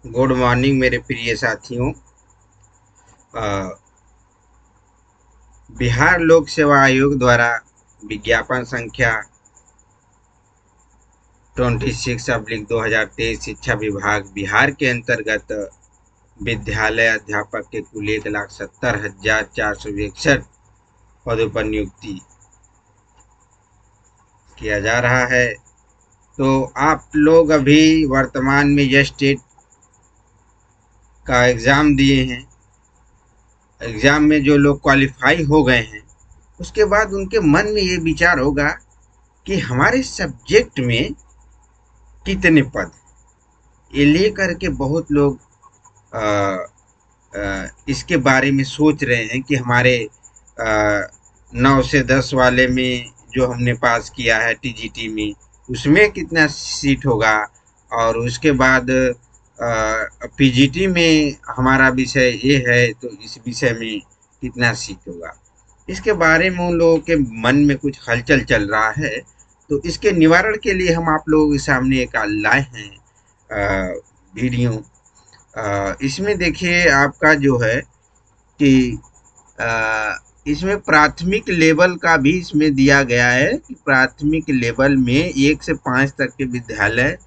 Good morning मेरे प्रिय साथियों। अ, बिहार लोक सेवा आयोग द्वारा विज्ञापन संख्या 26/2023 शिक्षा विभाग बिहार के अंतर्गत विद्यालय अध्यापक के कुल 1,70,461 पदों पर नियुक्ति किया जा रहा है। तो आप लोग अभी वर्तमान में यह स्टेट का एग्ज़ाम दिए हैं। एग्ज़ाम में जो लोग क्वालिफाई हो गए हैं, उसके बाद उनके मन में ये विचार होगा कि हमारे सब्जेक्ट में कितने पद हैं। ये लेकर के बहुत लोग इसके बारे में सोच रहे हैं कि हमारे 9 से 10 वाले में जो हमने पास किया है टीजीटी में, उसमें कितना सीट होगा, और उसके बाद पीजीटी में हमारा विषय ये है तो इस विषय में कितना सीट होगा। इसके बारे में उन लोगों के मन में कुछ हलचल चल रहा है। तो इसके निवारण के लिए हम आप लोगों के सामने एक लाए हैं वीडियो। इसमें देखिए आपका जो है कि इसमें प्राथमिक लेवल का भी इसमें दिया गया है कि प्राथमिक लेवल में 1 से 5 तक के विद्यालय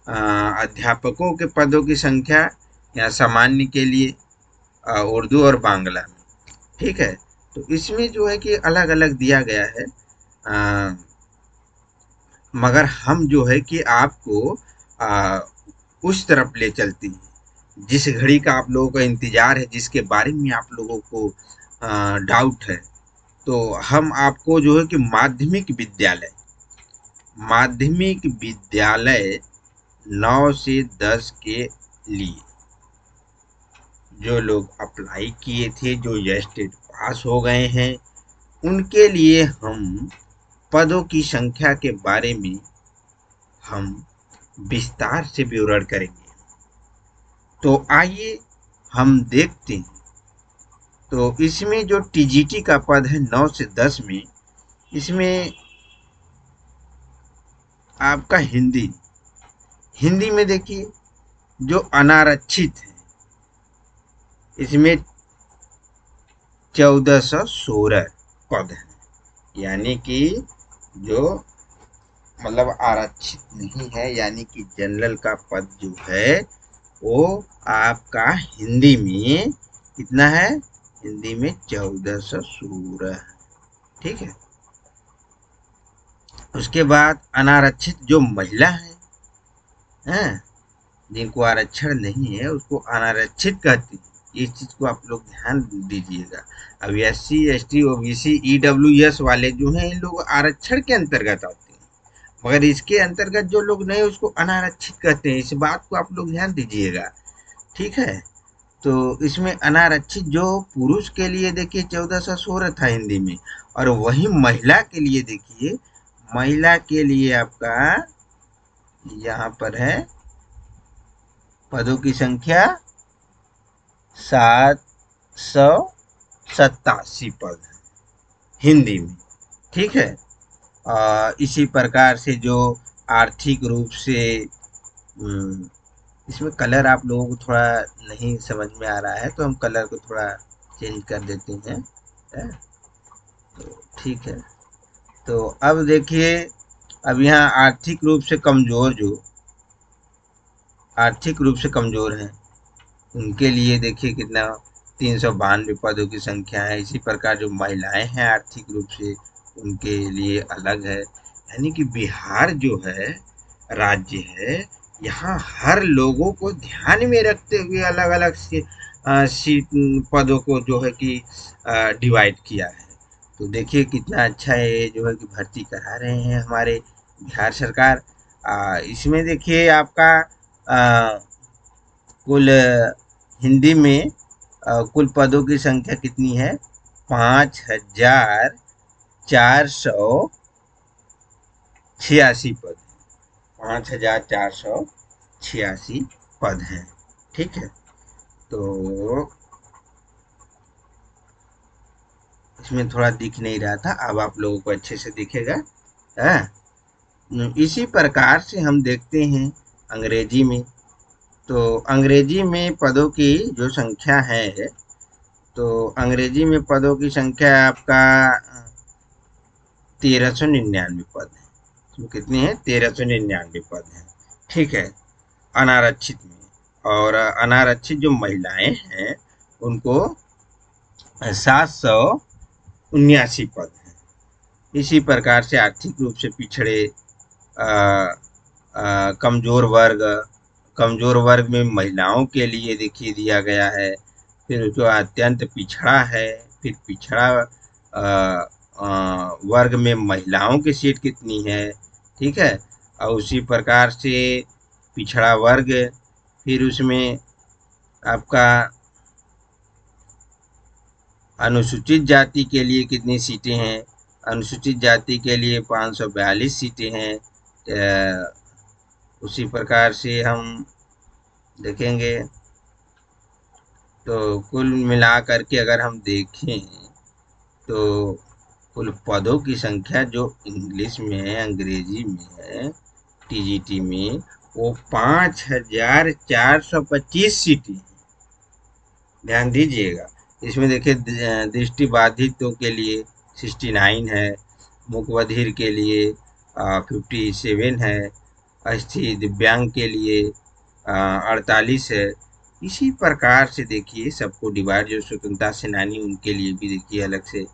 अध्यापकों के पदों की संख्या या सामान्य के लिए उर्दू और बांग्ला में, ठीक है। तो इसमें जो है कि अलग अलग दिया गया है, मगर हम जो है कि आपको उस तरफ ले चलते हैं जिस घड़ी का आप लोगों का इंतजार है, जिसके बारे में आप लोगों को डाउट है। तो हम आपको जो है कि माध्यमिक विद्यालय 9 से 10 के लिए जो लोग अप्लाई किए थे, जो यह स्टेट पास हो गए हैं, उनके लिए हम पदों की संख्या के बारे में हम विस्तार से विवरण करेंगे। तो आइए हम देखते हैं। तो इसमें जो टीजीटी का पद है 9 से 10 में, इसमें आपका हिंदी में देखिए जो अनारक्षित है, इसमें 1416 पद है, यानी कि जो मतलब आरक्षित नहीं है, यानी कि जनरल का पद जो है वो आपका हिंदी में कितना है, हिंदी में 1416, ठीक है। उसके बाद अनारक्षित जो महिला है, जिनको आरक्षण नहीं है उसको अनारक्षित कहते हैं। इस चीज को आप लोग ध्यान दीजिएगा। अब SC ST OBC EWS वाले जो हैं, इन लोग आरक्षण के अंतर्गत आते हैं, मगर इसके अंतर्गत जो लोग नहीं उसको अनारक्षित कहते हैं। इस बात को आप लोग ध्यान दीजिएगा, ठीक है। तो इसमें अनारक्षित जो पुरुष के लिए देखिए 1416 था हिंदी में, और वही महिला के लिए देखिए, महिला के लिए आपका यहाँ पर है पदों की संख्या 787 पद है हिंदी में, ठीक है। इसी प्रकार से जो आर्थिक रूप से इसमें कलर आप लोगों को थोड़ा नहीं समझ में आ रहा है, तो हम कलर को थोड़ा चेंज कर देते हैं, तो ठीक है। तो अब देखिए, अब यहाँ आर्थिक रूप से कमजोर हैं, उनके लिए देखिए कितना 392 पदों की संख्या है। इसी प्रकार जो महिलाएं हैं आर्थिक रूप से, उनके लिए अलग है। यानी कि बिहार जो है राज्य है, यहाँ हर लोगों को ध्यान में रखते हुए अलग अलग सीट पदों को जो है कि डिवाइड किया है। तो देखिए कितना अच्छा है जो है कि भर्ती करा रहे हैं हमारे बिहार सरकार। इसमें देखिए आपका कुल हिंदी में कुल पदों की संख्या कितनी है, 5,486 पद, 5,486 पद हैं, ठीक है। तो इसमें थोड़ा दिख नहीं रहा था, अब आप लोगों को अच्छे से दिखेगा, है। इसी प्रकार से हम देखते हैं अंग्रेजी में। तो अंग्रेजी में पदों की जो संख्या है, तो अंग्रेजी में पदों की संख्या आपका 1399 पद है। तो कितने हैं? 1399 पद हैं। ठीक है, अनारक्षित में। और अनारक्षित जो महिलाएं हैं उनको 779 पद हैं। इसी प्रकार से आर्थिक रूप से पिछड़े, अ, कमजोर वर्ग में महिलाओं के लिए देखिए दिया गया है। फिर जो अत्यंत पिछड़ा है, फिर पिछड़ा वर्ग में महिलाओं की सीट कितनी है, ठीक है। और उसी प्रकार से पिछड़ा वर्ग, फिर उसमें आपका अनुसूचित जाति के लिए कितनी सीटें हैं। अनुसूचित जाति के लिए 542 सीटें हैं। उसी प्रकार से हम देखेंगे तो कुल मिला करके अगर हम देखें तो कुल पदों की संख्या जो इंग्लिश में है, अंग्रेजी में है, टीजीटी में, वो 5425 सीटें हैं। ध्यान दीजिएगा। इसमें देखिए दृष्टिबाधितों के लिए 69 है, मूकबधिर के लिए 57 है, अस्थि दिव्यांग के लिए 48 है। इसी प्रकार से देखिए सबको डिवाइड, जो स्वतंत्रता सेनानी उनके लिए भी देखिए अलग से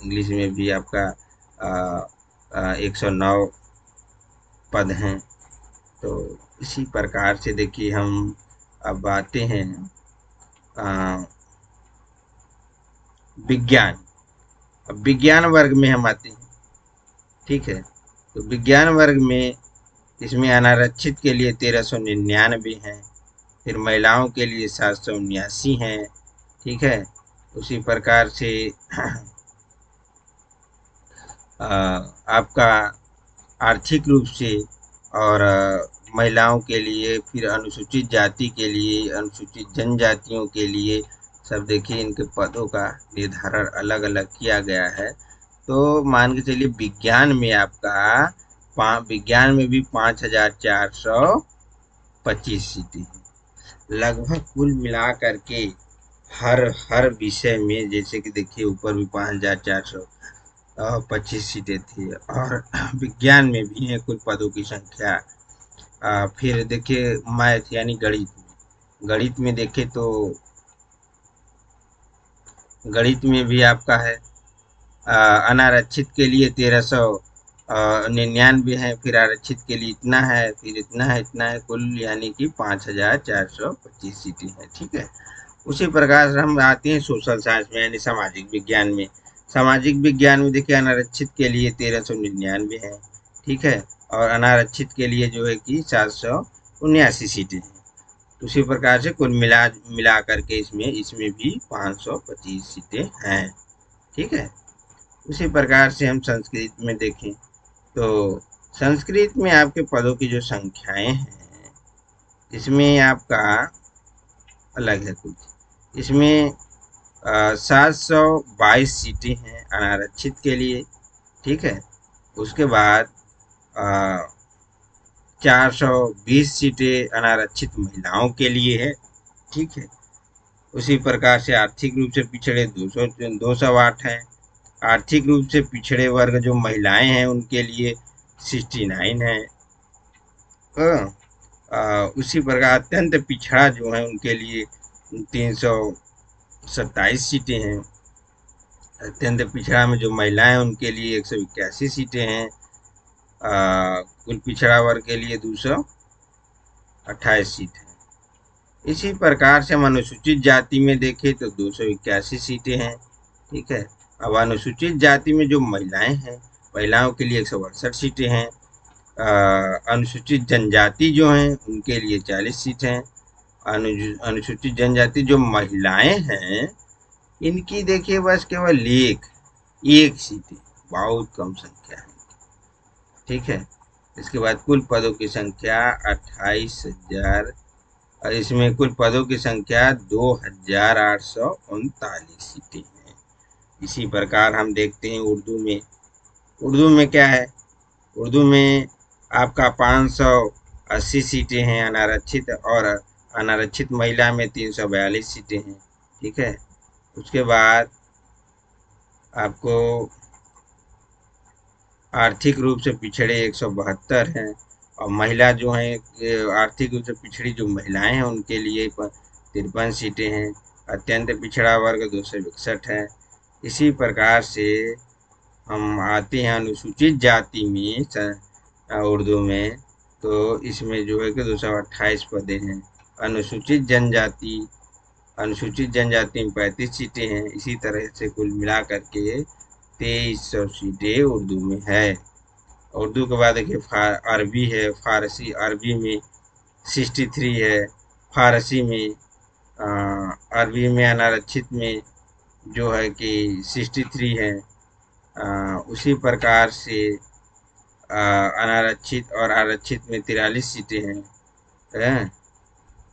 इंग्लिश में भी आपका 109 पद हैं। तो इसी प्रकार से देखिए हम अब आते हैं विज्ञान। अब विज्ञान वर्ग में हम आते हैं, ठीक है। तो विज्ञान वर्ग में इसमें अनारक्षित के लिए 1399 हैं, फिर महिलाओं के लिए 779 हैं, ठीक है। उसी प्रकार से आपका आर्थिक रूप से और महिलाओं के लिए, फिर अनुसूचित जाति के लिए, अनुसूचित जनजातियों के लिए, सब देखिए इनके पदों का निर्धारण अलग अलग किया गया है। तो मान के चलिए विज्ञान में भी 5425 सीटें हैं। लगभग कुल मिला करके हर विषय में, जैसे कि देखिए ऊपर भी 5425 सीटें थी, और विज्ञान में भी है कुल पदों की संख्या। फिर देखिए मैथ यानी गणित में देखें तो गणित में भी आपका है अनारक्षित के लिए 1399 है, फिर आरक्षित के लिए इतना है, फिर इतना है, कुल यानी कि 5425 सीटें हैं, ठीक है। उसी प्रकार से हम आते हैं सोशल साइंस में यानी सामाजिक विज्ञान में। सामाजिक विज्ञान में देखिए अनारक्षित के लिए 1399 है, ठीक है, और अनारक्षित के लिए जो है कि 779 सीटें हैं। उसी प्रकार से कुल मिला करके इसमें भी 525 सीटें हैं, ठीक है। उसी प्रकार से हम संस्कृत में देखें तो संस्कृत में आपके पदों की जो संख्याएं हैं, इसमें आपका अलग है कुछ। इसमें 722 सीटें हैं अनारक्षित के लिए, ठीक है। उसके बाद 420 सीटें अनारक्षित महिलाओं के लिए है, ठीक है। उसी प्रकार से आर्थिक रूप से पिछड़े 208 हैं। आर्थिक रूप से पिछड़े वर्ग जो महिलाएं हैं उनके लिए 69 है। उसी प्रकार अत्यंत पिछड़ा जो है उनके लिए 327 सीटें हैं। अत्यंत पिछड़ा में जो महिलाएं हैं उनके लिए 181 सीटें हैं। कुल पिछड़ा वर्ग के लिए 228 सीट है। इसी प्रकार से हम अनुसूचित जाति में देखें तो 281 सीटें हैं, ठीक है। अब अनुसूचित जाति में जो महिलाएं हैं, महिलाओं के लिए 168 सीटें हैं। अनुसूचित जनजाति जो हैं उनके लिए 40 सीट हैं। अनुसूचित जनजाति जो महिलाएं हैं इनकी देखिए बस केवल एक सीट है, बहुत कम संख्या है, ठीक है। इसके बाद कुल पदों की संख्या 28,000, और इसमें कुल पदों की संख्या 2,839 सीटें हैं। इसी प्रकार हम देखते हैं उर्दू में क्या है। उर्दू में आपका 80 सीटें हैं अनारक्षित, और अनारक्षित महिला में 342 सीटें हैं। ठीक है, उसके बाद आपको आर्थिक रूप से पिछड़े 172 हैं, और महिला जो हैं आर्थिक रूप से पिछड़ी जो महिलाएं हैं उनके लिए 53 सीटें हैं। अत्यंत पिछड़ा वर्ग 261 है। इसी प्रकार से हम आते हैं अनुसूचित जाति में उर्दू में, तो इसमें जो है कि 228 पदें हैं। अनुसूचित जनजाति में 35 सीटें हैं। इसी तरह से कुल मिला करके 2300 सीटें उर्दू में है। उर्दू के बाद देखिए अरबी है, फारसी, अरबी में 63 है, फारसी में अरबी में अनारक्षित में जो है कि 63 है। उसी प्रकार से अनारक्षित और आरक्षित में 43 सीटें हैं।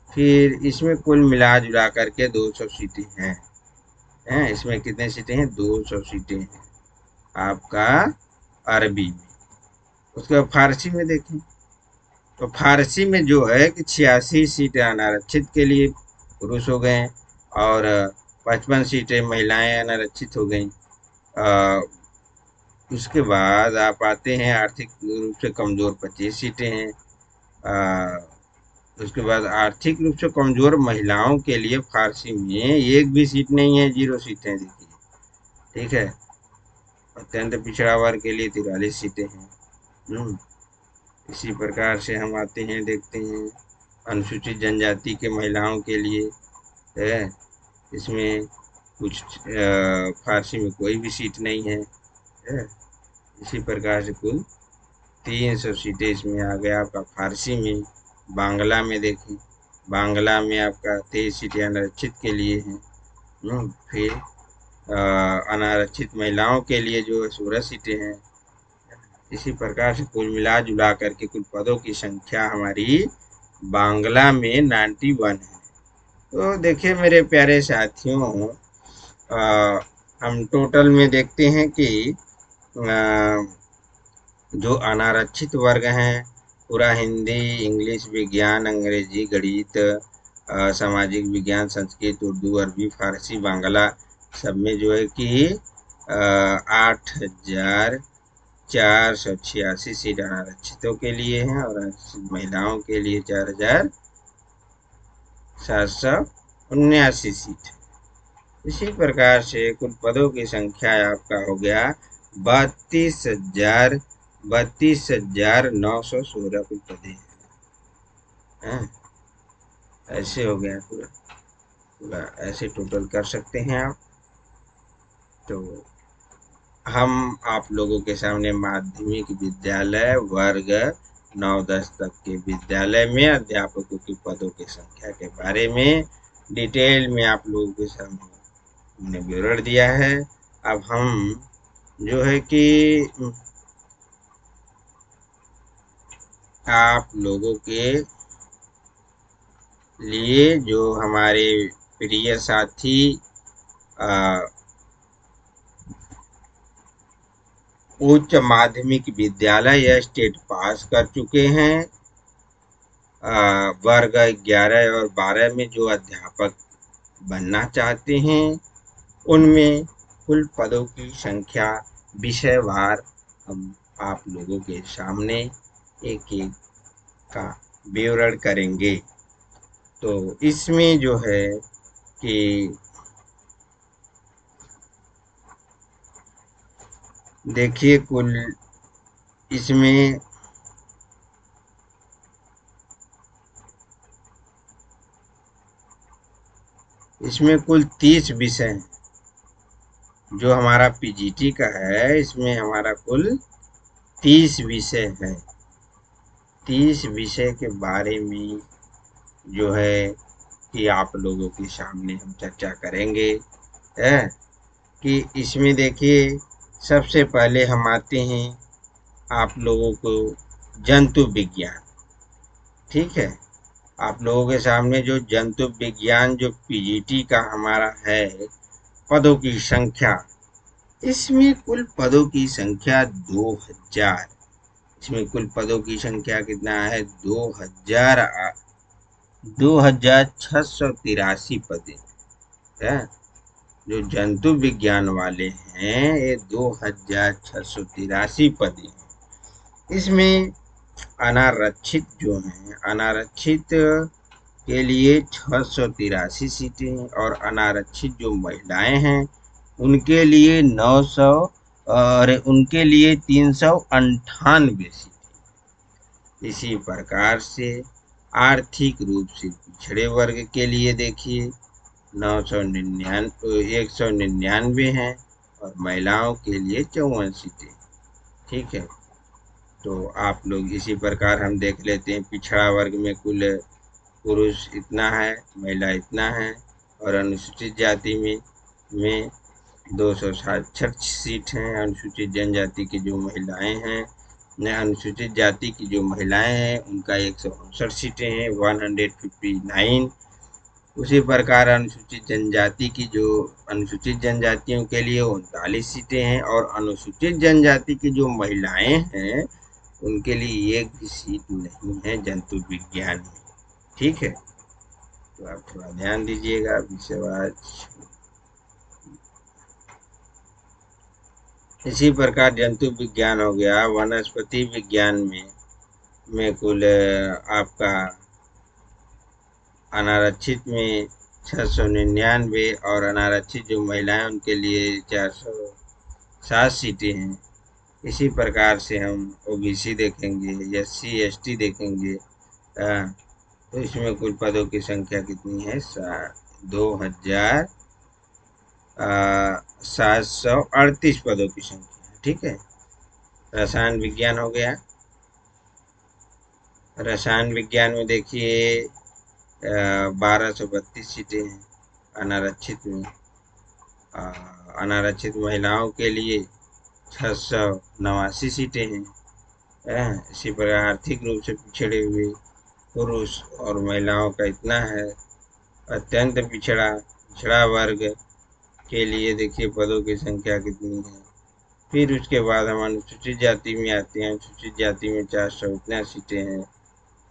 फिर इसमें कुल मिला जुला करके 200 सीटें हैं। इसमें कितने सीटें हैं? 200 सीटें हैं आपका अरबी में। उसके बाद फारसी में देखें तो फारसी में जो है कि 86 सीटें अनारक्षित के लिए पुरुष हो गए, और 55 सीटें महिलाएं अनारक्षित हो गई। उसके बाद आप आते हैं आर्थिक रूप से कमजोर 25 सीटें हैं। उसके बाद आर्थिक रूप से कमजोर महिलाओं के लिए फारसी में एक भी सीट नहीं है, 0 सीटें देखिए। ठीक है, अत्यंत पिछड़ा वर्ग के लिए 43 सीटें हैं। इसी प्रकार से हम आते हैं, देखते हैं अनुसूचित जनजाति के महिलाओं के लिए है। इसमें कुछ फारसी में कोई भी सीट नहीं है। इसी प्रकार से कुल 300 सीटें इसमें आ गया आपका फारसी में। बांग्ला में देखें, बांग्ला में आपका 23 सीटें अनारक्षित के लिए हैं। फिर अनारक्षित महिलाओं के लिए जो है 16 सीटें हैं। इसी प्रकार से कुल मिला जुला करके कुल पदों की संख्या हमारी बांग्ला में 91 है। तो देखिए मेरे प्यारे साथियों, हम टोटल में देखते हैं कि जो अनारक्षित वर्ग हैं पूरा हिंदी, इंग्लिश, विज्ञान, अंग्रेजी, गणित, सामाजिक विज्ञान, संस्कृत, उर्दू, अरबी, फारसी, बांग्ला सब में जो है कि 8,486 सीट अनारक्षितों के लिए हैं, और महिलाओं के लिए 4,779 सीट। इसी प्रकार से कुल पदों की संख्या आपका हो गया 32,916 कुल पदे हैं। ऐसे हो गया पूरा ऐसे टोटल कर सकते हैं आप। तो हम आप लोगों के सामने माध्यमिक विद्यालय वर्ग 9-10 तक के विद्यालय में अध्यापकों की पदों की संख्या के बारे में डिटेल में आप लोगों के सामने हमने विवरण दिया है। अब हम जो है कि आप लोगों के लिए जो हमारे प्रिय साथी उच्च माध्यमिक विद्यालय या स्टेट पास कर चुके हैं, वर्ग 11 और 12 में जो अध्यापक बनना चाहते हैं, उनमें कुल पदों की संख्या विषयवार हम आप लोगों के सामने एक एक का विवरण करेंगे। तो इसमें जो है कि देखिए कुल इसमें कुल 30 विषय हैं। जो हमारा पीजीटी का है इसमें हमारा कुल 30 विषय है। 30 विषय के बारे में जो है कि आप लोगों के सामने हम चर्चा करेंगे है कि इसमें देखिए सबसे पहले हम आते हैं आप लोगों को जंतु विज्ञान। ठीक है, आप लोगों के सामने जो जंतु विज्ञान जो पीजीटी का हमारा है पदों की संख्या, इसमें कुल पदों की संख्या 2000। इसमें कुल पदों की संख्या कितना है? 2683 पद है। जो जंतु विज्ञान वाले हैं ये 2683 पद हैं। इसमें अनारक्षित जो हैं, अनारक्षित के लिए 683 सीटें हैं और अनारक्षित जो महिलाएं हैं उनके लिए 900 और उनके लिए 398 सीटें। इसी प्रकार से आर्थिक रूप से पिछड़े वर्ग के लिए देखिए 199 हैं और महिलाओं के लिए 54 सीटें। ठीक है, तो आप लोग इसी प्रकार हम देख लेते हैं पिछड़ा वर्ग में कुल पुरुष इतना है, महिला इतना है और अनुसूचित जाति में 266 सीट हैं। अनुसूचित जनजाति की जो महिलाएं हैं, अनुसूचित जाति की जो महिलाएं हैं उनका 169 सीटें हैं, 159। उसी प्रकार अनुसूचित जनजातियों के लिए 39 सीटें हैं और अनुसूचित जनजाति की जो महिलाएं हैं उनके लिए एक भी सीट नहीं है जंतु विज्ञान में। ठीक है, तो आप थोड़ा ध्यान दीजिएगा विषयवार। इसी प्रकार जंतु विज्ञान हो गया। वनस्पति विज्ञान में कुल आपका अनारक्षित में 699 और अनारक्षित जो महिलाएं उनके लिए 407 सीटें हैं। इसी प्रकार से हम ओबीसी देखेंगे, SC ST देखेंगे, तो इसमें कुल पदों की संख्या कितनी है? 2738 पदों की संख्या है। ठीक है, रसायन विज्ञान हो गया। रसायन विज्ञान में देखिए 1232 सीटें हैं अनारक्षित में। अनारक्षित महिलाओं के लिए 689 सीटें हैं। इसी प्रकार आर्थिक रूप से पिछड़े हुए पुरुष और महिलाओं का इतना है। अत्यंत पिछड़ा वर्ग के लिए देखिए पदों की संख्या कितनी है। फिर उसके बाद हम अनुसूचित जाति में आते हैं। अनुसूचित जाति में 400 इतना सीटें हैं।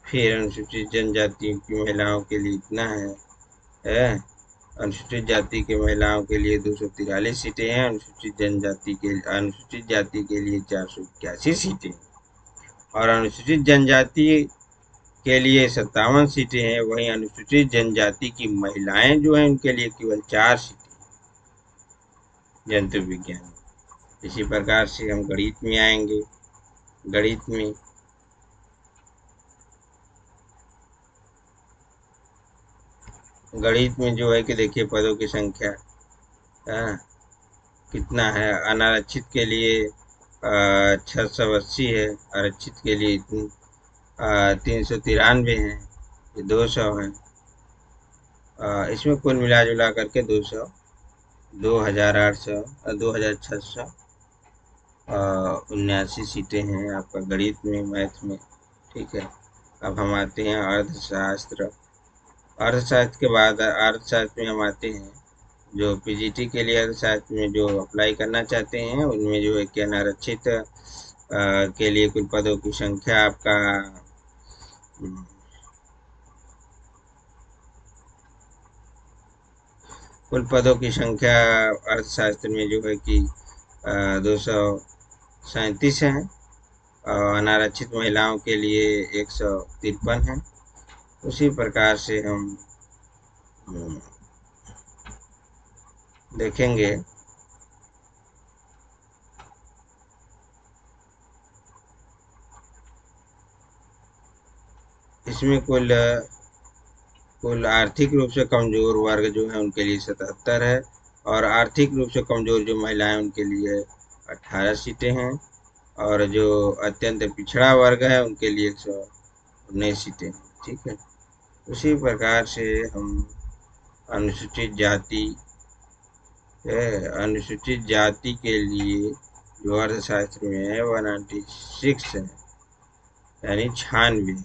फिर अनुसूचित जनजातियों की महिलाओं के लिए इतना है। अनुसूचित जाति के महिलाओं के लिए 243 सीटें हैं। अनुसूचित जाति के लिए 481 सीटें और अनुसूचित जनजाति के लिए 57 सीटें हैं। वहीं अनुसूचित जनजाति की महिलाएं जो हैं उनके लिए केवल 4 सीटें जंतु विज्ञान। इसी प्रकार से हम गणित में आएंगे। गणित में जो है कि देखिए पदों की संख्या कितना है। अनारक्षित के लिए 680 है, आरक्षित के लिए 393 है, ये 200 है। इसमें कुल मिला जुला करके 2679 सीटें हैं आपका गणित में, मैथ में। ठीक है, अब हम आते हैं अर्थशास्त्र। अर्थशास्त्र के बाद अर्थशास्त्र में हम आते हैं जो पीजीटी के लिए अर्थशास्त्र में जो अप्लाई करना चाहते हैं उनमें जो है कि अनारक्षित के लिए कुल पदों की संख्या आपका कुल पदों की संख्या अर्थशास्त्र में जो है कि 237 है और अनारक्षित महिलाओं के लिए 153 है। उसी प्रकार से हम देखेंगे इसमें कुल आर्थिक रूप से कमजोर वर्ग जो है उनके लिए 77 है और आर्थिक रूप से कमजोर जो महिलाएं उनके लिए 18 सीटें हैं और जो अत्यंत पिछड़ा वर्ग है उनके लिए 119 सीटें हैं। ठीक है, उसी प्रकार से हम अनुसूचित जाति के लिए जो अर्थशास्त्र में है 196 है, यानी 96 है।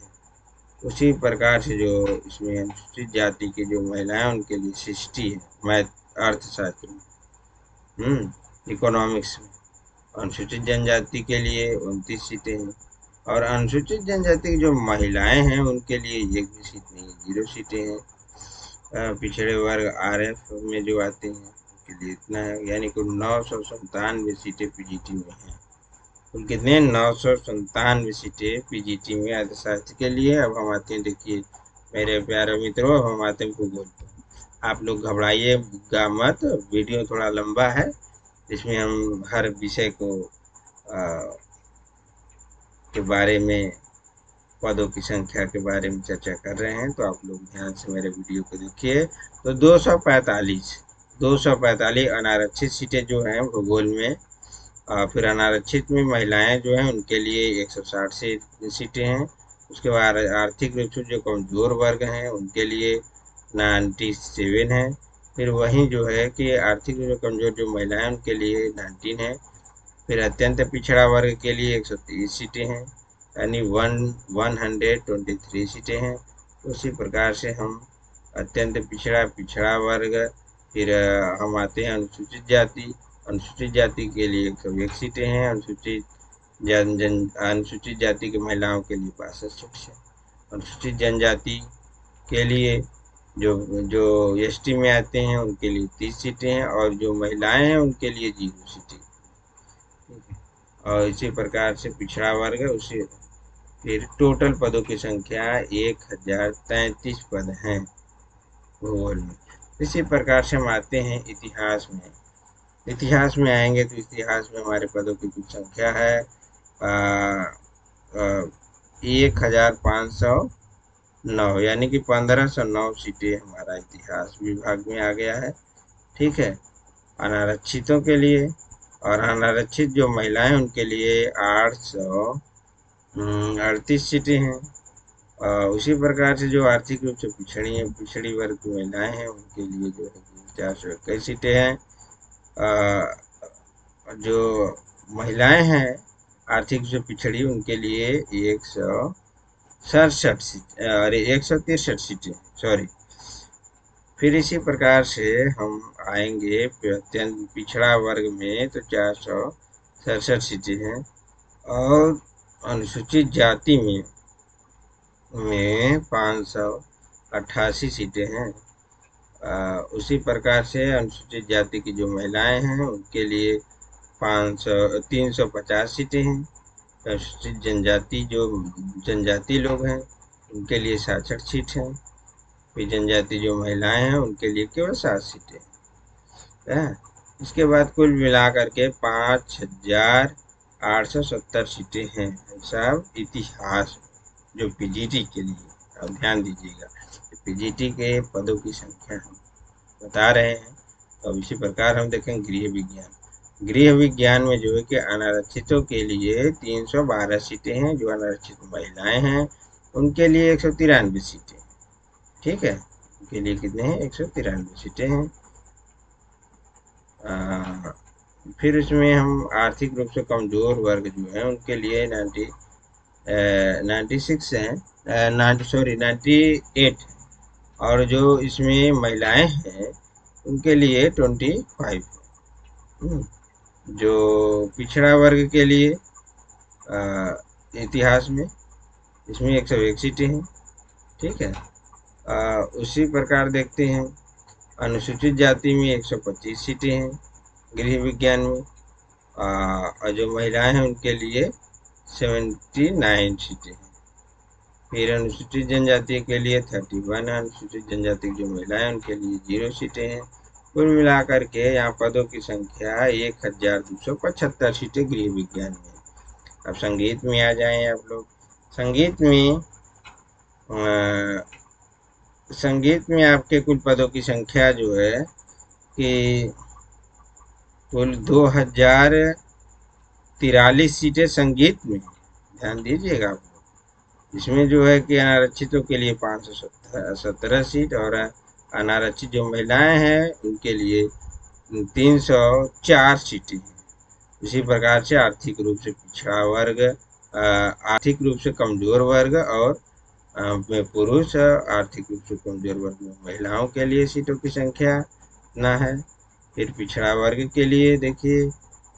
उसी प्रकार से जो इसमें अनुसूचित जाति की जो महिलाएं उनके लिए 60 है मैथ अर्थशास्त्र में, इकोनॉमिक्स में। अनुसूचित जनजाति के लिए 29 सीटें हैं और अनुसूचित जनजाति की जो महिलाएं हैं उनके लिए एक भी सीट नहीं है, 0 सीटें हैं। पिछड़े वर्ग आरएफ में जो आते हैं उनके लिए इतना है, यानी कुल 997 सीटें पीजीटी में हैं। कुल कितने 997 सीटें पीजीटी में अर्थशास्त्र के लिए। अब हम आते हैं, देखिए मेरे प्यारे मित्रों, अब हम आते हैं भूगोल पर। आप लोग घबराइएगा मत, वीडियो थोड़ा लंबा है, इसमें हम हर विषय को के बारे में, पदों की संख्या के बारे में चर्चा कर रहे हैं, तो आप लोग ध्यान से मेरे वीडियो को देखिए। तो 245 अनारक्षित सीटें जो हैं भूगोल में। फिर अनारक्षित में महिलाएं जो हैं उनके लिए 160 सीटें हैं। उसके बाद आर्थिक रूप से जो कमजोर वर्ग हैं उनके लिए 97 है। फिर वहीं जो है कि आर्थिक रूप से कमजोर जो महिलाएं उनके लिए 19 है। फिर अत्यंत पिछड़ा वर्ग के लिए 130 सीटें हैं, यानी 123 सीटें हैं। उसी प्रकार से हम अत्यंत पिछड़ा वर्ग, फिर हम आते हैं अनुसूचित जाति के लिए 101 सीटें हैं। अनुसूचित जाति की महिलाओं के लिए 62 सीटें। अनुसूचित जनजाति के लिए जो जो एसटी में आते हैं उनके लिए 30 सीटें हैं, और जो महिलाएं हैं उनके लिए 0 सीटें। और इसी प्रकार से पिछड़ा वर्ग, उसी फिर टोटल पदों की संख्या 1033 पद हैं भूगोल में। इसी प्रकार से हम आते हैं इतिहास में। इतिहास में आएंगे तो इतिहास में हमारे पदों की कुल संख्या है 1509, यानी कि 1509 सीटें हमारा इतिहास विभाग में आ गया है। ठीक है, अनारक्षितों के लिए, और अनारक्षित जो महिलाएं उनके लिए 838 सीटें हैं। उसी प्रकार से जो आर्थिक रूप से पिछड़ी वर्ग की महिलाएं हैं उनके लिए जो है 421 सीटें हैं। जो महिलाएं हैं आर्थिक रूप से पिछड़ी, उनके लिए 163 सीटें, सॉरी। फिर इसी प्रकार से हम आएंगे अत्यंत पिछड़ा वर्ग में, तो 467 सीटें हैं। और अनुसूचित जाति में 588 सीटें हैं। उसी प्रकार से अनुसूचित जाति की जो महिलाएं हैं उनके लिए 350 सीटें हैं। अनुसूचित जनजाति लोग हैं उनके लिए 66 सीट हैं। फिर जनजाति जो महिलाएं हैं उनके लिए केवल 7 सीटें हैं। इसके बाद कुल मिलाकर के 5870 सीटें हैं सब इतिहास जो पीजीटी के लिए। अब ध्यान दीजिएगा, पीजीटी के पदों की संख्या हम बता रहे हैं। तो अब इसी प्रकार हम देखें गृह विज्ञान। गृह विज्ञान में जो है कि अनारक्षितों के लिए 312 सीटें हैं। जो अनारक्षित महिलाएं हैं उनके लिए 193 सीटें। ठीक है, उनके लिए कितने हैं? 193 सीटें हैं। फिर इसमें हम आर्थिक रूप से कमजोर वर्ग जो है उनके लिए 96 हैं, 98। और जो इसमें महिलाएं हैं उनके लिए 25। जो पिछड़ा वर्ग के लिए इतिहास में, इसमें 101 सीटें हैं। ठीक है, उसी प्रकार देखते हैं अनुसूचित जाति में 125 सीटें हैं गृह विज्ञान में। और जो महिलाएं हैं उनके लिए 79 सीटें हैं। फिर अनुसूचित जनजाति के लिए 31 है। अनुसूचित जनजाति की जो महिलाएं हैं उनके लिए 0 सीटें हैं। कुल मिलाकर के यहाँ पदों की संख्या 1275 सीटें गृह विज्ञान में। अब संगीत में आ जाएं आप लोग। संगीत में आपके कुल पदों की संख्या जो है कि कुल 2043 सीटें संगीत में। ध्यान दीजिएगा आप लोग। इसमें जो है कि अनारक्षितों के लिए 517 सीट, और अनारक्षित जो महिलाएं हैं उनके लिए 304 सीटें हैं। इसी प्रकार से आर्थिक रूप से पिछड़ा वर्ग, आर्थिक रूप से कमजोर वर्ग और में पुरुष, आर्थिक रूप से कमजोर वर्ग में महिलाओं के लिए सीटों की संख्या इतना है। फिर पिछड़ा वर्ग के लिए देखिए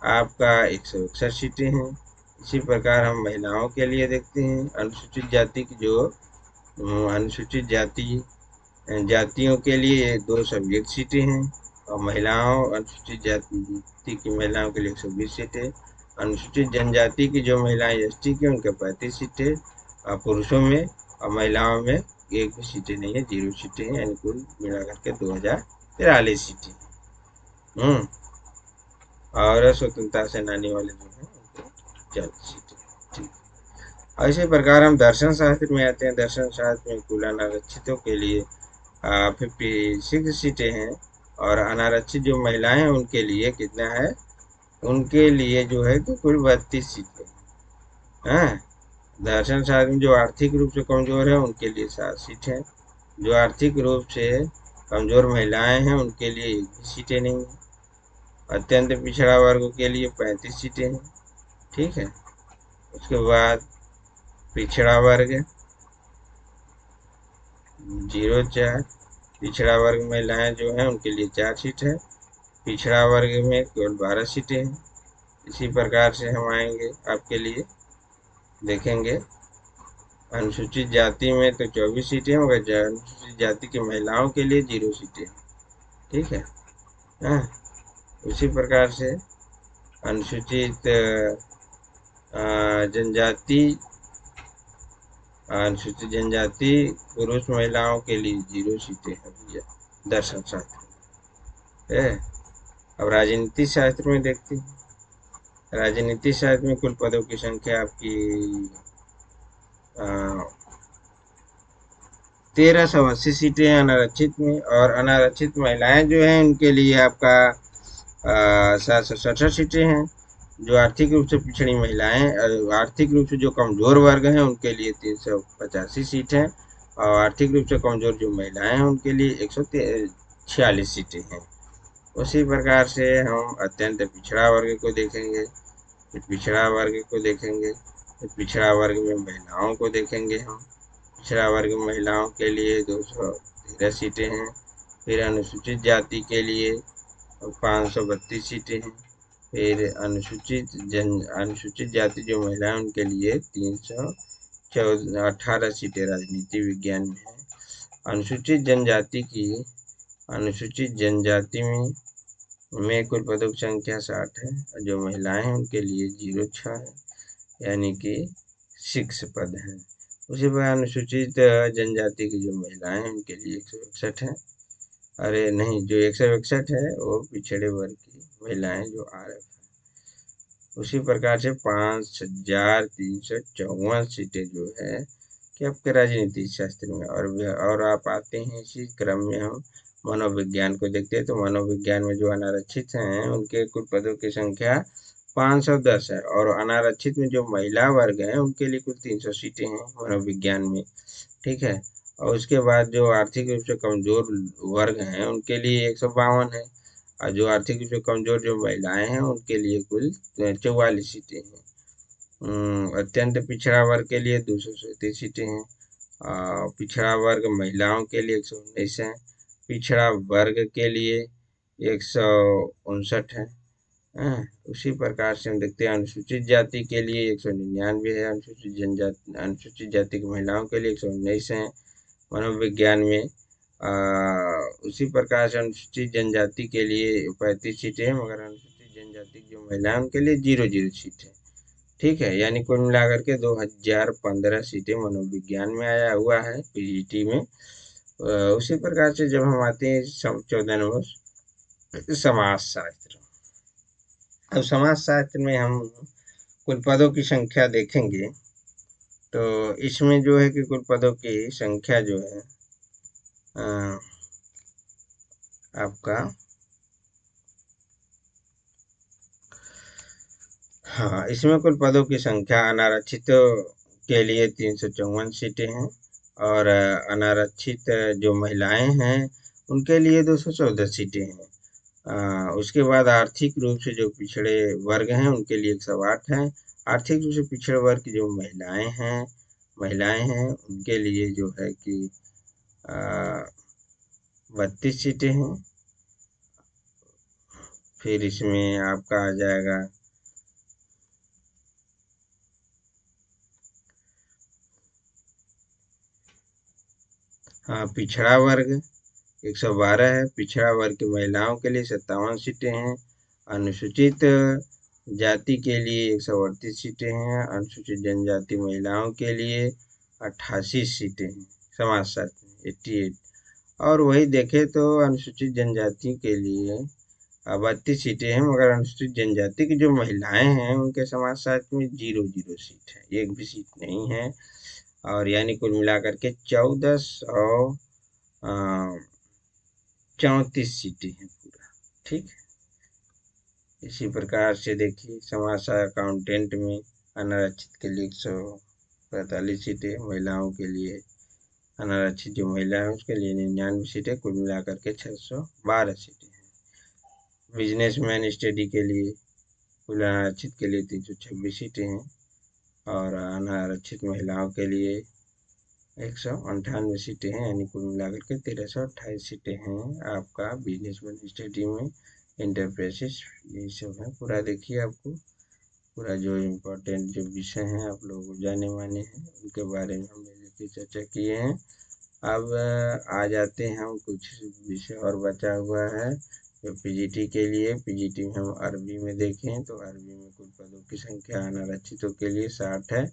आपका 161 सीटें हैं। इसी प्रकार हम महिलाओं के लिए देखते हैं, अनुसूचित जाति की जो अनुसूचित जातियों के लिए 2 सब्जेक्ट सीटें हैं, और महिलाओं अनुसूचित जाति की महिलाओं के लिए 120 सीटें। अनुसूचित जनजाति की जो महिलाएं एसटी की उनके 35 सीटें, और पुरुषों में और महिलाओं में एक भी सीटें नहीं है, 0 सीटें हैं, यानी कुल मिलाकर के 2043 सीटें। और स्वतंत्रता सेनानी वाले जो हैं उनको 40 सीटें। ठीक, और इसी प्रकार हम दर्शन शास्त्र में आते हैं। दर्शन शास्त्र में कुल अनारक्षितों के लिए 56 सीटें हैं, और अनारक्षित जो महिलाएं हैं उनके लिए कितना है, उनके लिए जो है कि कुल 32 सीटें हैं। दर्शन शास्त्र में जो आर्थिक रूप से कमजोर है उनके लिए 7 सीटें हैं। जो आर्थिक रूप से कमजोर महिलाएं हैं उनके लिए एक भी सीटें नहीं है। अत्यंत पिछड़ा वर्ग के लिए 35 सीटें हैं। ठीक है, उसके बाद पिछड़ा वर्ग 0-4, पिछड़ा वर्ग महिलाएं जो हैं उनके लिए 4 सीट है। पिछड़ा वर्ग में केवल 12 सीटें हैं। इसी प्रकार से हम आएंगे आपके लिए देखेंगे, अनुसूचित जाति में तो 24 सीटें, मगर अनुसूचित जाति की महिलाओं के लिए 0 सीटें। ठीक है, हाँ। उसी प्रकार से अनुसूचित जनजाति अनुसूचित जनजाति पुरुष महिलाओं के लिए 0 सीटें हैं भैया दर्शन शास्त्र है। अब राजनीति शास्त्र में देखते हैं। राजनीति शास्त्र में कुल पदों की संख्या आपकी 1380 सीटें हैं अनारक्षित में, और अनारक्षित महिलाएं जो हैं उनके लिए आपका 767 सीटें हैं। जो आर्थिक रूप से पिछड़ी महिलाएं, आर्थिक रूप से जो कमजोर वर्ग हैं उनके लिए 385 सीट हैं, और आर्थिक रूप से कमजोर जो महिलाएं हैं उनके लिए 146 सीटें हैं। उसी प्रकार से हम अत्यंत पिछड़ा वर्ग को देखेंगे, फिर पिछड़ा वर्ग को देखेंगे, फिर पिछड़ा वर्ग में महिलाओं को देखेंगे हम। पिछड़ा वर्ग महिलाओं के लिए 213 सीटें हैं। फिर अनुसूचित जाति के लिए 532 सीटें हैं। फिर अनुसूचित जाति जो महिलाएं उनके लिए 318 सीटें राजनीति विज्ञान में है। अनुसूचित जनजाति में कुल पदों की संख्या 60 है, और जो महिलाएं हैं उनके लिए 06 है, यानी कि 6 पद हैं। उसी प्रकार अनुसूचित जनजाति की जो महिलाएं हैं उनके लिए 161 है। अरे नहीं, जो 161 है वो पिछड़े वर्ग की महिलाएं जो RF है। उसी प्रकार से 5354 सीटें जो है कि आपके राजनीति शास्त्र में, और आप आते हैं इसी क्रम में हम मनोविज्ञान को देखते हैं। तो मनोविज्ञान में जो अनारक्षित हैं उनके कुल पदों की संख्या 510 है, और अनारक्षित में जो महिला वर्ग है उनके लिए कुल 300 सीटें हैं मनोविज्ञान में। ठीक है, और उसके बाद जो आर्थिक रूप से कमजोर वर्ग हैं उनके लिए 152 है, और जो आर्थिक रूप से कमजोर जो महिलाएं हैं उनके लिए कुल 44 सीटें हैं। अत्यंत पिछड़ा वर्ग के लिए 237 सीटें हैं, पिछड़ा वर्ग महिलाओं के लिए 119 है, पिछड़ा वर्ग के लिए 159 है। उसी प्रकार से हम देखते हैं अनुसूचित जाति के लिए 199 है, अनुसूचित जाति की महिलाओं के लिए 119 है मनोविज्ञान में। उसी प्रकार से अनुसूचित जनजाति के लिए 35 सीटें हैं, मगर अनुसूचित जनजाति की जो महिलाएं उनके लिए 0 सीट है। ठीक है, यानी कुल मिलाकर के 2015 सीटें मनोविज्ञान में आया हुआ है पीजीटी में। उसी प्रकार से जब हम आते हैं 14 नंबर समाजशास्त्र। अब समाजशास्त्र में हम कुल पदों की संख्या देखेंगे, तो इसमें जो है कि कुल पदों की संख्या जो है आपका हाँ, इसमें कुल पदों की संख्या अनारक्षितों के लिए 354 सीटें हैं, और अनारक्षित जो महिलाएं हैं उनके लिए 214 सीटें हैं। उसके बाद आर्थिक रूप से जो पिछड़े वर्ग हैं उनके लिए 108 हैं। आर्थिक रूप से पिछड़े वर्ग की जो महिलाएं हैं उनके लिए जो है कि 32 सीटें हैं। फिर इसमें आपका आ जाएगा हाँ, पिछड़ा वर्ग 112 है। पिछड़ा वर्ग की महिलाओं के लिए 57 सीटें हैं। अनुसूचित जाति के लिए 138 सीटें हैं। अनुसूचित जनजाति महिलाओं के लिए 88 सीटें हैं। समाजशास्त्र में 88। और वही देखें तो अनुसूचित जनजाति के लिए 32 सीटें हैं, मगर अनुसूचित जनजाति की जो महिलाएं हैं उनके समाजशास्त्र में 0 सीट है, एक भी सीट नहीं है। और यानी कुल मिलाकर के 1434 सीटें हैं पूरा। ठीक है। इसी प्रकार से देखिए समाज अकाउंटेंट में अनारक्षित के लिए 145 सीटें, महिलाओं के लिए अनारक्षित जो महिला है उसके लिए 99 सीटें, कुल मिलाकर के 612 सीटें हैं। बिजनेसमैन स्टडी के लिए कुल अनारक्षित के लिए 326 सीटें हैं। और अनारक्षित महिलाओं के लिए 198 सीटें हैं, यानी कुल मिलाकर के 1328 सीटें हैं आपका बिजनेसमैन स्टडी में। इंटरप्रेसिस यही सब है पूरा। देखिए आपको पूरा जो इम्पोर्टेंट जो विषय हैं आप लोग जाने माने हैं उनके बारे में हमने देखिए चर्चा किए हैं। अब आ जाते हैं हम कुछ विषय और बचा हुआ है जो पीजीटी के लिए। पीजीटी में हम अरबी में देखें तो अरबी में कुल पदों की संख्या अनारक्षितों के लिए 60 है।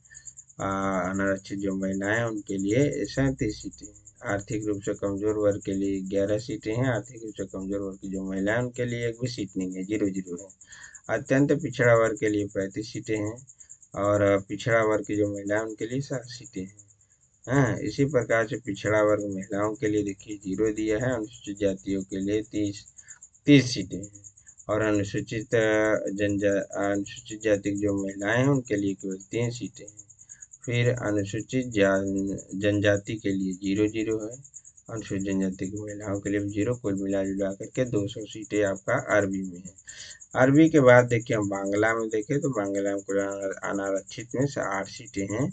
अनारक्षित जो महिलाएं हैं उनके लिए 37 सीटें हैं। आर्थिक रूप से कमजोर वर्ग के लिए 11 सीटें हैं। आर्थिक रूप से कमजोर वर्ग की जो महिलाएं हैं उनके लिए एक भी सीट नहीं है, 0 है। अत्यंत पिछड़ा वर्ग के लिए 35 सीटें हैं। और पिछड़ा वर्ग की जो महिलाएं उनके लिए 7 सीटें हैं। हाँ, इसी प्रकार से पिछड़ा वर्ग महिलाओं के लिए देखिए 0 दिया है। अनुसूचित जातियों के लिए 30 सीटें हैं। और अनुसूचित जाति की जो महिलाएं हैं उनके लिए केवल 3 सीटें हैं। फिर अनुसूचित जनजाति के लिए 0 है। अनुसूचित जनजाति की महिलाओं के लिए 0, कुल मिला जुला करके 200 सीटें आपका अरबी में है। अरबी के बाद देखिए हम बांग्ला में देखें तो बांग्ला में कुल अनारक्षित में से 8 सीटें हैं।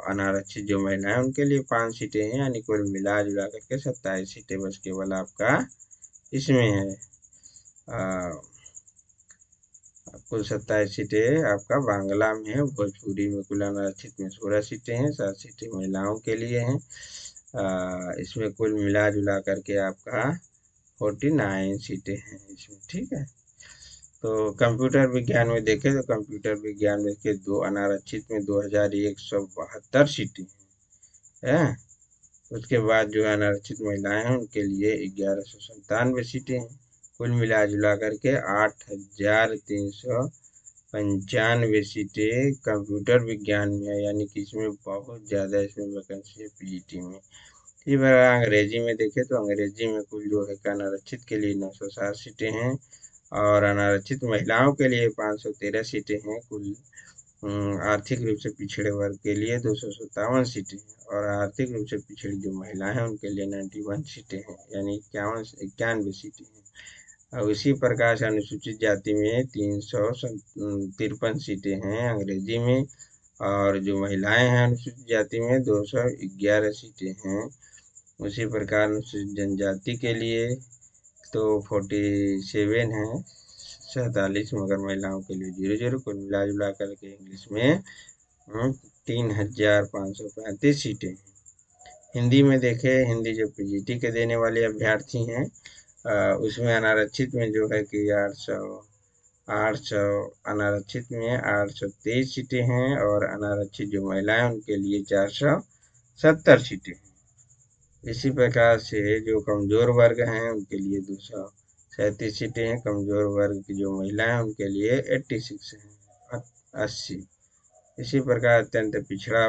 अनारक्षित जो महिलाएं उनके लिए 5 सीटें हैं, यानी कुल मिला जुला करके 27 सीटें बस केवल आपका इसमें है। कुल 27 सीटें आपका बांग्ला में है। भोजपुरी में कुल अनारक्षित में 16 सीटें हैं, 7 सीटें महिलाओं के लिए हैं। इसमें कुल मिला जुला करके आपका 49 सीटें हैं इसमें। ठीक है। तो कंप्यूटर विज्ञान में देखें तो कंप्यूटर विज्ञान में के दो अनारक्षित में 2172 सीटें हैं। उसके बाद जो अनारक्षित महिलाएं हैं उनके लिए 1197 सीटें हैं। कुल मिला जुला करके 8395 सीटें कंप्यूटर विज्ञान में है, यानी कि इसमें बहुत ज़्यादा इसमें वैकेंसी है पीजीटी में। इसी प्रकार अंग्रेजी में देखें तो अंग्रेजी में कुल जो है अनारक्षित के लिए 960 सीटें हैं। और अनारक्षित महिलाओं के लिए 513 सीटें हैं। कुल आर्थिक रूप से पिछड़े वर्ग के लिए 257 सीटें हैं। और आर्थिक रूप से पिछड़ी जो महिलाएं हैं उनके लिए 91 सीटें हैं, यानी 91 सीटें हैं। और इसी प्रकार से अनुसूचित जाति में 353 सीटें हैं अंग्रेजी में। और जो महिलाएं हैं अनुसूचित जाति में 211 सीटें हैं। उसी प्रकार अनुसूचित जनजाति के लिए तो 47 है, 47, मगर महिलाओं के लिए 0 कुल मिला जुला करके इंग्लिश में 3535 सीटें हैं। हिंदी में देखें, हिंदी जो पीजीटी के देने वाले अभ्यर्थी हैं उसमें अनारक्षित में जो है कि 800 अनारक्षित में 823 सीटें हैं। और अनारक्षित जो महिलाएं उनके लिए 470 सीटें हैं। इसी प्रकार से जो कमजोर वर्ग हैं उनके लिए 237 सीटें हैं। कमजोर वर्ग की जो महिलाएं हैं उनके लिए 86 हैं, 80। इसी प्रकार अत्यंत पिछड़ा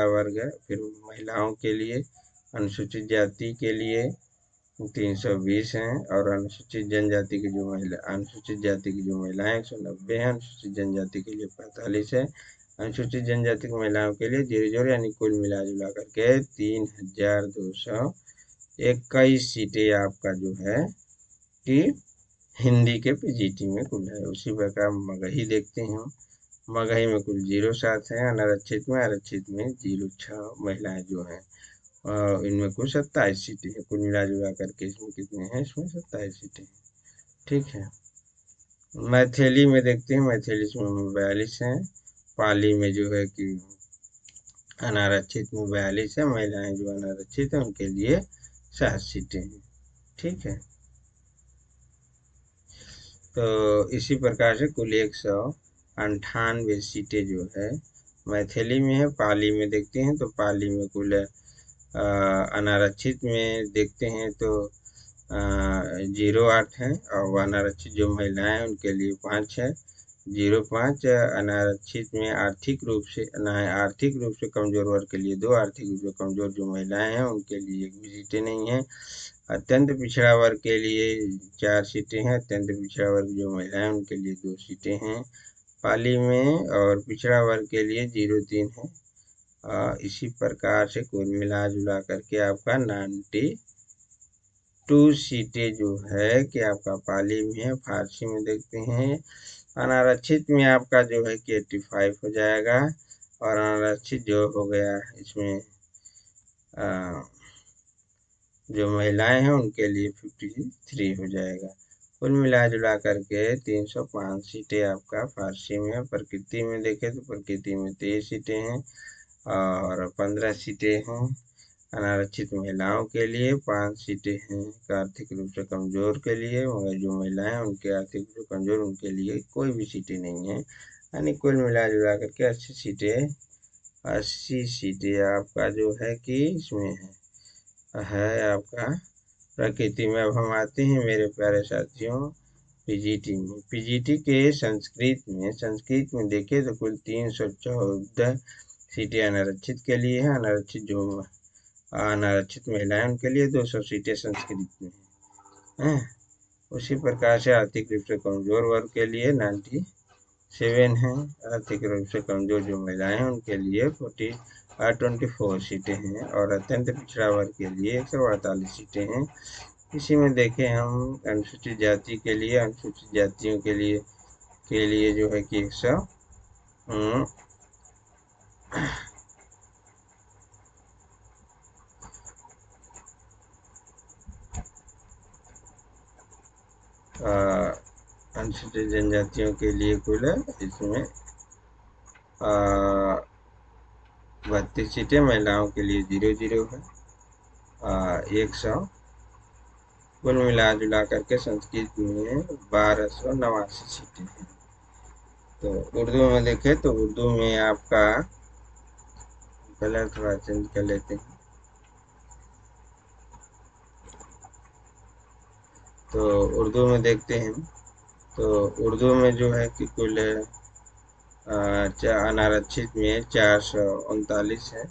वर्ग है फिर महिलाओं के लिए। अनुसूचित जाति के लिए 320 हैं। और अनुसूचित जनजाति की जो अनुसूचित जाति की जो महिलाएं 190 हैं। अनुसूचित जनजाति के लिए 45 है। अनुसूचित जनजाति की महिलाओं के लिए 0 यानी कुल मिला जुला करके 3221 सीटें आपका जो है कि हिंदी के पीजीटी में कुल है। उसी प्रकार मगही देखते हैं। मगही में कुल 07 है। अनारक्षित में आरक्षित में 06 महिलाएं जो हैं इनमें कुल 27 सीटें हैं। कुल मिला जुला करके इसमें कितने हैं, इसमें 27 सीटें हैं। ठीक है। मैथिली में देखते हैं, मैथिली में 42 हैं। पाली में जो है कि अनारक्षित में 42 है, महिलाएं जो अनारक्षित है उनके लिए 7 सीटें हैं। ठीक है, तो इसी प्रकार से कुल 198 सीटें जो है मैथिली में है। पाली में देखते हैं तो पाली में कुल अनारक्षित में देखते हैं तो 08 है, और अनारक्षित जो महिलाएं हैं उनके लिए 5 है, 05। अनारक्षित में आर्थिक रूप से कमजोर वर्ग के लिए 2, आर्थिक रूप से कमजोर जो महिलाएं हैं उनके लिए एक भी सीटें नहीं है। अत्यंत पिछड़ा वर्ग के लिए 4 सीटें हैं, अत्यंत पिछड़ा वर्ग जो महिलाएं हैं उनके लिए 2 सीटें हैं पाली में, और पिछड़ा वर्ग के लिए 03 है। इसी प्रकार से कुल मिला जुला करके आपका 92 सीटें जो है कि आपका पाली में है। फारसी में देखते हैं अनारक्षित में आपका जो है कि 85 हो जाएगा, और अनारक्षित जो हो गया इसमें जो महिलाएं हैं उनके लिए 53 हो जाएगा। कुल मिला जुला करके 305 सीटें आपका फारसी में है। प्रकृति में देखें तो प्रकृति में 23 सीटें हैं, और 15 सीटें हैं अनारक्षित महिलाओं के लिए, 5 सीटें हैं आर्थिक रूप से कमजोर के लिए, मगर जो महिलाएं हैं उनके आर्थिक रूप से कमजोर उनके लिए कोई भी सीटें नहीं है। यानी कुल मिला जुला करके 80 सीटें आपका जो है कि इसमें है आपका प्रकृति में। अब हम आते हैं मेरे प्यारे साथियों पीजीटी में। पीजीटी के संस्कृत में देखें तो कुल 314 सीटें अनारक्षित के लिए है। अनारक्षित महिलाएं उनके लिए 200 सीटें संस्कृत में है। उसी प्रकार से आर्थिक रूप से कमजोर वर्ग के लिए 97 है। आर्थिक रूप से कमजोर जो महिलाएं हैं उनके लिए 24 सीटें हैं, और अत्यंत पिछड़ा वर्ग के लिए 148 सीटें हैं। इसी में देखें हम अनुसूचित जाति के लिए, अनुसूचित जातियों के लिए जो है कि 100 अनुसूचित जनजातियों के लिए कुल इसमें 32 सीटें, महिलाओं के लिए 00 है, 100। कुल मिला जुला करके संस्कृत में 1289 सीटें हैं। तो उर्दू में देखें तो उर्दू में आपका कलर थोड़ा चेंज कर लेते हैं। तो उर्दू में देखते हैं तो उर्दू में जो है कि कुल अनारक्षित में 439 है,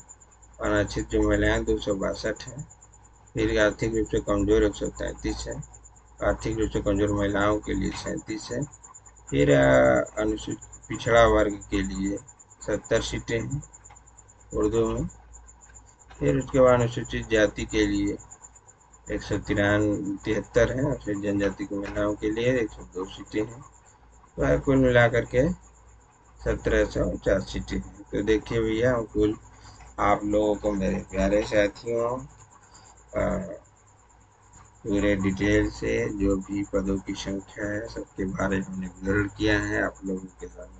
अनारक्षित जो महिलाएं 262 है, फिर आर्थिक रूप से कमजोर 133 है, आर्थिक रूप से कमजोर महिलाओं के लिए 37 है, फिर अनुसूचित पिछड़ा वर्ग के लिए 70 सीटें हैं उर्दू में, फिर उसके बाद अनुसूचित जाति के लिए 173 है, और फिर जनजाति की महिलाओं के लिए 102 सीटें हैं। तो कुल मिलाकर के 1704 सीटें हैं। तो देखिए भैया कुल आप लोगों को मेरे प्यारे साथियों पूरे डिटेल से जो भी पदों की संख्या है सबके बारे में हमने विवरण किया है आप लोगों के सामने।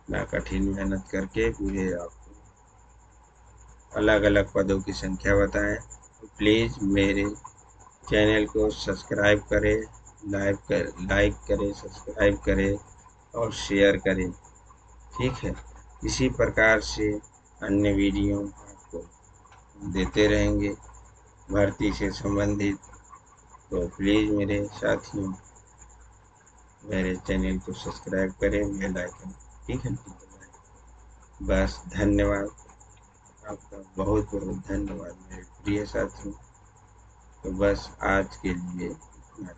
ना कठिन मेहनत करके पूरे आपको अलग अलग पदों की संख्या बताएं। तो प्लीज़ मेरे चैनल को सब्सक्राइब करें, लाइक करें, सब्सक्राइब करें और शेयर करें। ठीक है, इसी प्रकार से अन्य वीडियो आपको देते रहेंगे भर्ती से संबंधित। तो प्लीज़ मेरे साथियों मेरे चैनल को सब्सक्राइब करें, बेल आइकन ठीक है बस। धन्यवाद आपका, बहुत बहुत धन्यवाद मेरे प्रिय साथियों। तो बस आज के लिए इतना।